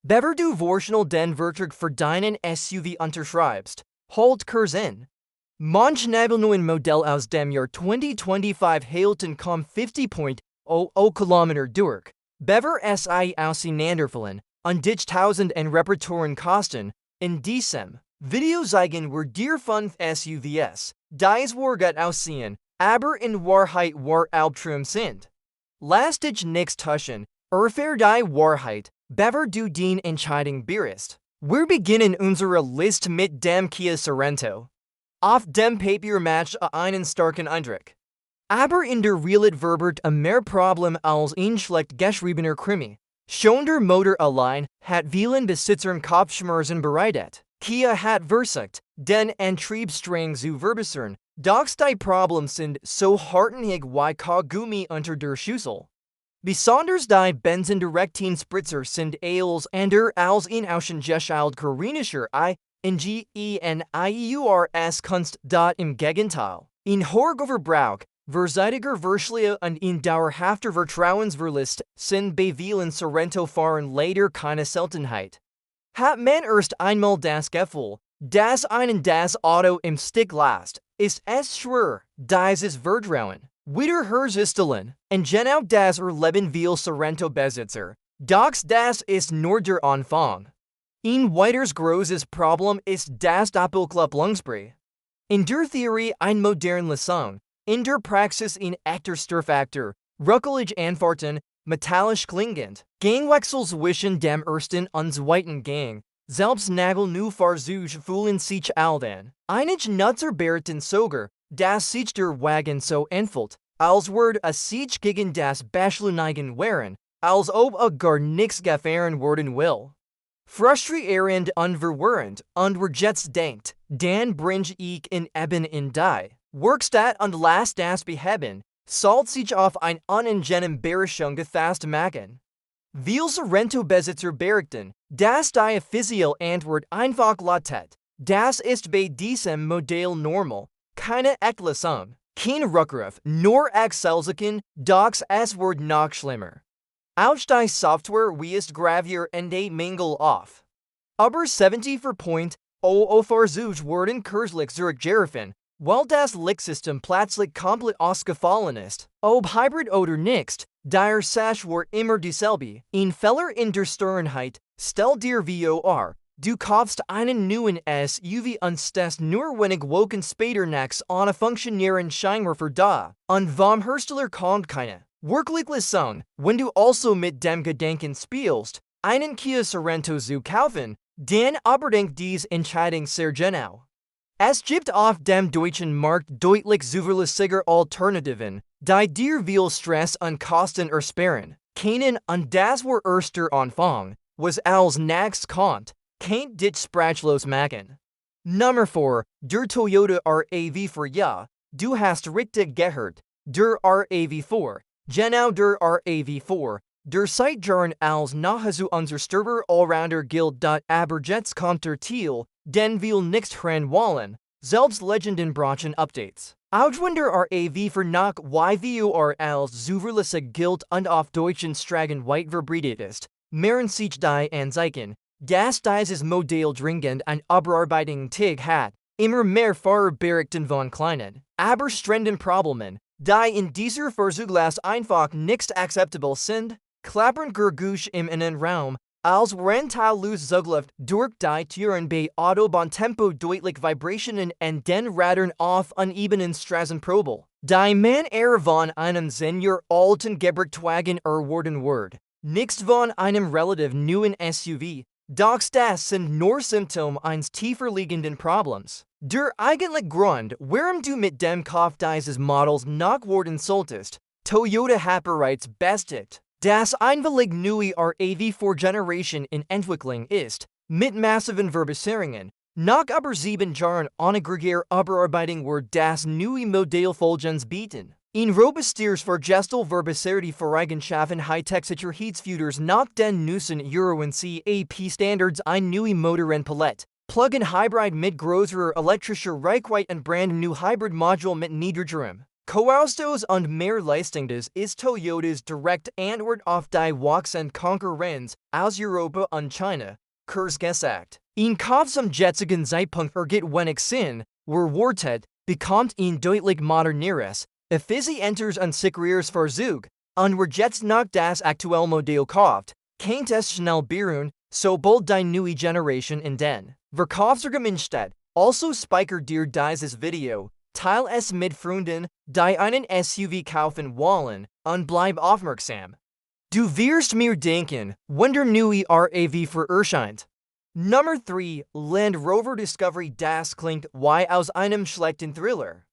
Bever du voorschnel den Vertrag für deinen SUV unterschreibst, holt Kurs in. Manch neuen Modell aus dem Jahr 2025 Halten com 50.00 km durch. Bever SI auseinanderfallen, und 1000 en Reparaturen kosten, in diesem Video zeigen wir dir 5 SUVs, die zwar gut aussehen, aber in Wahrheit war Albtraum sind. Lass dich nichts täuschen, erfahr die Wahrheit, Bever du den Entscheidung beirrst. Wir beginnen unsere Liste mit dem Kia Sorento. Auf dem Papier macht einen starken Eindruck. Aber in der Realität verbirgt mehr Problem als ein schlecht geschriebener Krimi. Schon der Motor allein hat vielen Besitzern Kopfschmerzen bereitet. Kia hat versucht, den Antriebsstrang zu verbessern, doch die Probleme sind so hartnäckig wie Kaugummi unter der Schüssel. Besonders die Benzindirektionsspritzer sind als anders als in ausschnittlich koreanischer ingenieurs Kunst. Im Gegenteil. In hoher Verbrauch, verzeitiger Verschleiß und in dauerhafter Vertrauensverlust sind bei vielen Sorento-Fahrern leider keine Seltenheit. Hat man erst einmal das Gefühl, dass einen das Auto im Stich lässt, ist es schwer, dieses Vertrauen wiederherzustellen, und genau das erleben viele Sorento-Besitzer. Doch das ist nur der Anfang. Ein weiteres großes Problem ist das Doppelkupplungsbrett. In der Theorie eine moderne Lösung, in der Praxis ein echter Störfaktor, ruckelig anfahrten, metallisch klingend, Gangwechsel zwischen dem ersten und zweiten Gang, selbst nagelneue Fahrzeuge fühlen sich alt an. Einige Nutzer behaupten sogar, dass sich der Wagen so anfühlt, als würde sich gegen das Beschleunigen wehren, als ob gar nichts gefahren werden will. Frustrierend und verwirrend, und wer jetzt denkt, dann bringe ich in die Werkstatt und lass das beheben, sollte sich auf ein unangenehme Überraschung gefasst machen. Viele Sorento-Besitzer behaupten, dass die offizielle Antwort einfach lautet: Das ist bei diesem Modell normal, keine Erklärung, kein Rückruf, nur Excel-Sicken, doch es wird noch schlimmer. Auch die Software weist gravierende Mängel auf. Aber 74.00 Fahrzeuge werden kürzlich zurückgerufen, weil das Lichtsystem plötzlich komplett ausgefallen ist. Ob Hybrid oder nicht, der Sach war immer dieselbe. Ein Fehler in der Steuereinheit, stell dir vor, du kaufst einen neuen SUV und stehst nur wenig Wochen später nachts ohne funktionierenden Scheinwerfer da, und vom Hersteller kommt keine wirkliche Lösung. Wenn du also mit dem Gedanken spielst, einen Kia Sorento zu kaufen, dann überdenk diese Entscheidung sehr genau. Es gibt auf dem deutschen Markt deutlich zuverlässige Alternativen, die dir viel Stress und Kosten ersparen. Keinen, und das war erst der Anfang, was als nächstes kommt, kennt dich sprachlos machen. Nummer 4, der Toyota RAV4. Ja, du hast richtig gehört, der RAV4. Genau der RAV4, der seit Jahren als nahezu unzerstörbarer Allrounder gilt. Aber jetzt kommt der Teil, den wir nicht hören wollen, selbst Legenden brauchen Updates. Auch wenn der RAV4 noch YVUR als zuverlässig gilt und auf deutschen Straßen weit verbreitet ist, mehren sich die Anzeichen, dass dieses Modell dringend ein Überarbeitung hat. Immer mehr Fahrer berichten von kleinen, aber strengenden Problemen, die in dieser Fahrzeugklasse einfach nicht akzeptabel sind. Klappern Gergusch im Innenraum, als Rentalus Zugluft durch die Türen bei Autobahntempo deutlich Vibrationen und den Rädern auf unebenen Straßenprobel. Die man von einem Senior alten Gebrauchtwagen erwarten wird, nicht von einem relativ neuen SUV. Doch das sind nur Symptome eines tiefer liegenden Problems. Der eigentliche Grund, warum du mit dem Kauf dieses Models noch warten solltest, Toyota hat bereits bestätigt, dass einwillig neue RAV4 Generation in Entwicklung ist, mit massiven Verbesserungen. Nach aber 7 Jahren ohne Überarbeitung wird das neue Modell Folgendes bieten. Ein robustes Vergestel verbesserte Eigenschaften Hightech-Sicherheitsfeatures nach den neuesten Euro und CAP-Standards, ein neue Motor und Palette, Plug-in Hybrid mit größerer elektrischer Reichweite und brand new Hybrid Module mit niedrigerem Kaufstos und mehr Leistungs ist Toyotas direkt Antwort auf die wachsende Konkurrenz aus Europa und China, kurz gesagt. In Kauf zum jetzigen Zeitpunkt wenig Sinn, Wartet, bekommt ihn deutlich moderneres, effizienteres und sichereres Fahrzeug, und jetzt noch das aktuelle Modell kauft, kennt es schnell beruhen, sobald die neue Generation in den Verkaufsargument steht. Also speichert dir dieses Video, teile es mit Freunden, die einen SUV kaufen wollen, und bleib aufmerksam. Du wirst mir denken, wenn der neue RAV4 erscheint. Nummer 3. Land Rover Discovery. Das klingt wie aus einem schlechten Thriller.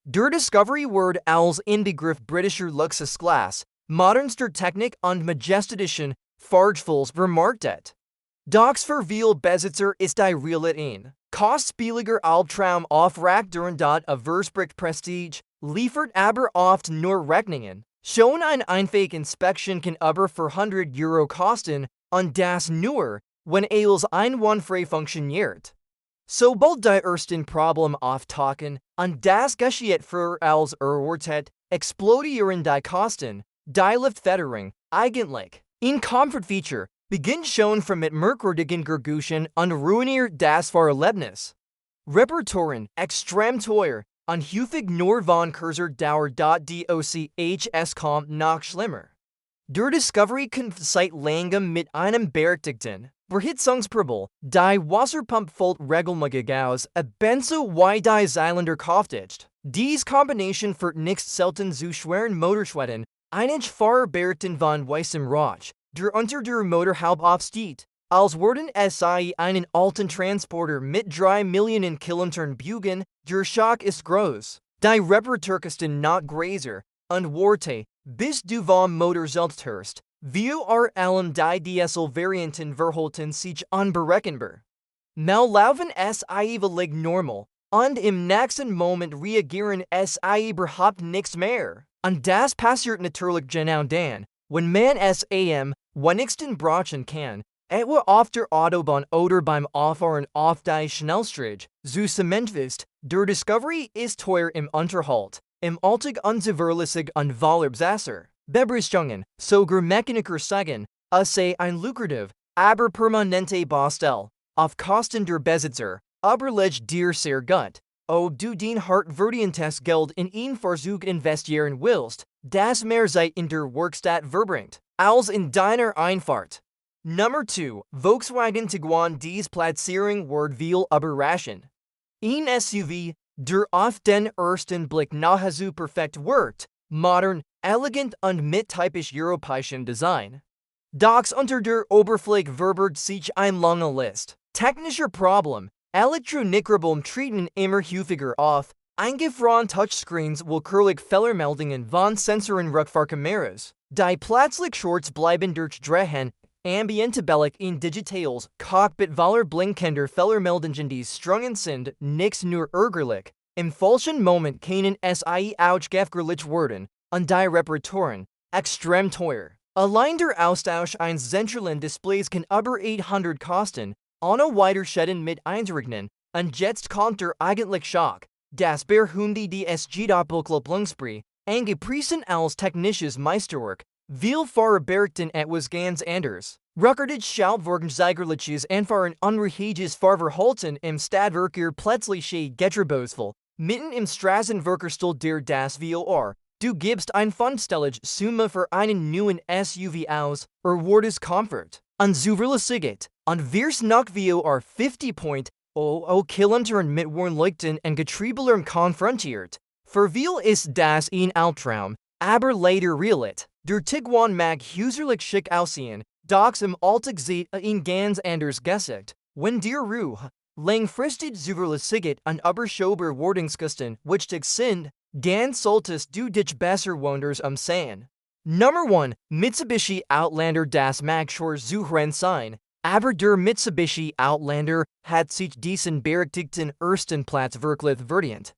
Der Discovery wird als Inbegriff britischer Luxusklasse, modernster Technik und majestätischen Fahrgefühls vermarktet. Doch für viele Besitzer ist die Realität kostspieliger Albtraum aufrecht durchs verspricht Prestige, liefert aber oft nur Rechnungen. Schon eine einfache Inspektion kann aber für €100 kosten, und das nur, wenn es einwandfrei funktioniert. Sobald die ersten Probleme auftauchen, und das geschieht früher als erwartet, explodieren die Kosten, die Luftfederung, eigentlich. Ein Comfort-Feature beginnt schon mit merkwürdigen Geräuschen und ruiniert das Fahrerlebnis. Reparaturen, extrem teuer, und häufig nur von kurzer Dauer. Es kommt noch schlimmer. Der Discovery kämpft seit langem mit einem berechtigten Verhitzungsproblem. Die Wasserpumpe fällt regelmäßig aus, ebenso wie die Zylinder Kopfdicht. Diese Kombination führt nicht selten zu schweren Motorschäden. Einige Fahrer berichten von weißem Rauch, der unter der Motorhaube aufsteht, als würden sie einen alten Transporter mit 3 Millionen Kilometern bügen. Der Schock ist groß. Die Reparaturkosten noch größer, und warte, bis du vom Motor selbst hörst. Wir allem die Diesel-Varianten verhalten sich unberechenbar. Mal laufen sie völlig normal, und im nächsten Moment reagieren sie überhaupt nichts mehr. Und das passiert natürlich genau dann, wenn man es am wenigsten brauchen kann, etwa auf der Autobahn oder beim Auffahren auf die Schnellstraße. Zusammenfassend, der Discovery ist teuer im Unterhalt, im Alltag unzuverlässig und Vollbesitzer. Bebrichtungen, sogar Mechaniker sagen, es sei ein lukrativ, aber permanente Baustelle, auf Kosten der Besitzer, aber legt dir sehr gut. Ob du den hartverdientes Geld in ein Fahrzeug investieren willst, das mehr Zeit in der Werkstatt verbringt, als in deiner Einfahrt. Nummer 2. Volkswagen Tiguan. Diese Platzierung wird viel überraschen. Ein SUV, der auf den ersten Blick nahezu perfekt wirkt, modern, elegant und mit typisch europäischem Design. Doch unter der Oberfläche verbirgt sich eine lange Liste technischer Probleme. Elektronikprobleme treten immer häufiger auf, eingefroren Touchscreens, willkürlich Fehlermeldungen von Sensoren, Rückfahrkameras, die plötzlich Shorts bleiben durchdrehen, ambientabelig in Details, Cockpit voller blinkender Fehlermeldungen. Die Strungen sind nicht nur ärgerlich, im falschen Moment können sie ausgefährlich werden, und die Reparaturen extrem teuer. Allein der Austausch eines zentralen Displays kann über 800 kosten, ohne Weiterschäden mit einzurechnen, und jetzt kommt der eigentliche Schock. Das Berhunde DSG-Doppelkopplungsbrei, angepriesen als technisches Meisterwerk, viel Fahrer berichten etwas ganz anderes. Rückertet Schaltwagen zeigerliches Anfahren unruhiges Fahrverhalten im Stadtverkehr, plötzliche Getriebesfall, mitten im Straßenverkehrsstall der das VOR. Du gibst ein fünfstellige Summe für einen neuen SUV aus, erwartest Comfort, Unzuverlässigkeit, und wirst noch VOR 50.00 Kilometern mit Warnleuchten und Getriebelerm konfrontiert. Für viele ist das ein Albtraum, aber leider Realität. Der Tiguan mag häuserlich schick aussehen, doch im Alltag sieht ein ganz anders Gesicht. Wenn dir Ruhe, langfristig Zuverlässigkeit und überschaubar Wartungskosten wichtig sind, dann solltest du dich besser woanders umsehen. Nummer 1. Mitsubishi Outlander. Das mag schon suchen sein, aber der Mitsubishi Outlander hat sich diesen berechtigten ersten Platz wirklich verdient.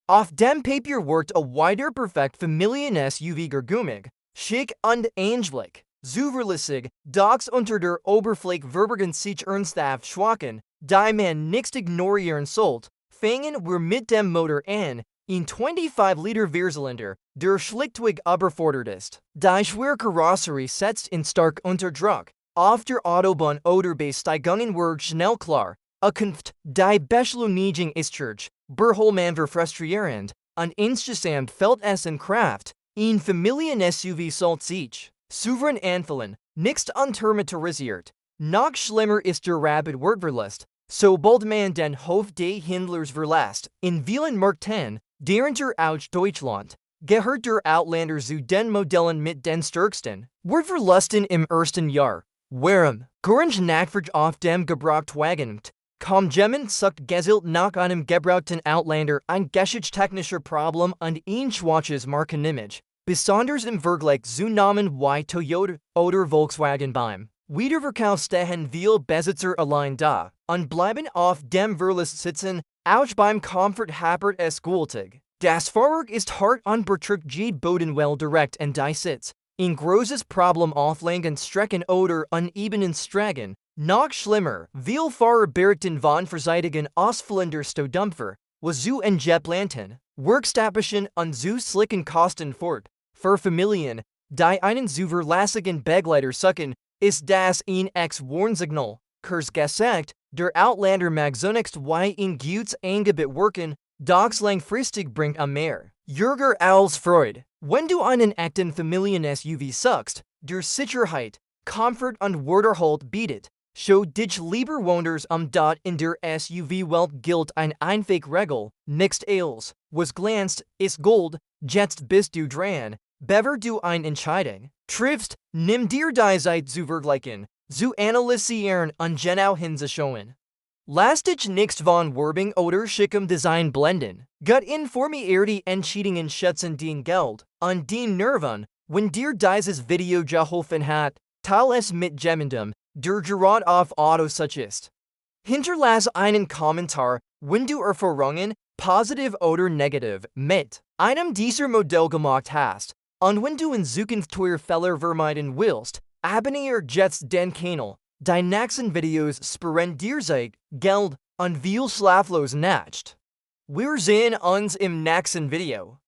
Auf dem Papier wirkt weiter perfekt Familien-SUV gergumig, schick und ähnlich. Zuverlässig, doch unter der Oberfläche verbergen sich ernsthaft Schwachen, die man nicht ignorieren sollte. Fangen wir mit dem Motor an. in 25-Liter Vierzylinder, der Schlichtweg überfordert. Die schwere Karosserie setzt in stark unter Druck. Auf der Autobahn oder bei Steigungen wird schnell klar. Kunft, die Beschleunigung ist berholmanver frustrierend, und insgesamt fällt es in Kraft. In Familien-SUV sollte sich souverän anfühlen, nicht untermotorisiert. Noch schlimmer ist der rapid Wertverlust, sobald man den Hof des Händlers verlässt. In vielen Märkten, darunter auch Deutschland, gehört der Outlander zu den Modellen mit den stärksten Wertverlusten im ersten Jahr. Warum? Grund Nachfrage auf dem Gebrauchtwagen. Kaum jemand sucht Geld nach einem gebrauchten Outlander, ein geschichtstechnischer Problem und ein schwaches Markenimage. Besonders im Vergleich zu Namen wie Toyota oder Volkswagen beim Wiederverkauf stehen viele Besitzer allein da und bleiben auf dem Verlust sitzen, auch beim Komfort hapert es gültig. Das Fahrwerk ist hart und beträgt Bodenwell direkt in die Sitz. Ein großes Problem auf langen Strecken oder unebenen Straßen. Noch schlimmer, viele Fahrer berichten von vorzeitigen Ausfällen der Staudämpfer, was zu Entplanten, Werkstattbesuchen und zu slicken Kosten fort. Für Familien, die einen zuverlässigen Begleiter suchen, ist das ein Warnsignal. Kurz gesagt, der Outlander mag zunächst wie ein gutes Angebot wirken, doch langfristig bringt mehr Ärger als Freude. Wenn du einen echten Familien-SUV suchst, der Sicherheit, Komfort und Werterhalt bietet, schau dich lieber woanders dort in der SUV-Welt gilt ein Regel, nichts als, was glänzt, ist Gold, jetzt bist du dran, bevor du eine Entscheidung triffst, nimm dir die Zeit zu vergleichen, zu analysieren und genau hinzuschauen. Lass dich nicht von Werbung oder schickem Design blenden. Gut informierte Entscheidungen schätzen dein Geld und dein Nerven. Wenn dir dieses Video geholfen hat, teile es mit jemandem, der gerade auf Autosuche ist. Hinterlasse einen Kommentar, wenn du Erfahrungen, positiv oder negativ, mit einem dieser Modelle gemacht hast. Und wenn du in Zukunft teuer Fehler vermeiden willst, abonniere jetzt den Kanal. Die nächsten Videos sparen dir Zeit, Geld und viel schlaflos Nacht. Wir sehen uns im nächsten Video.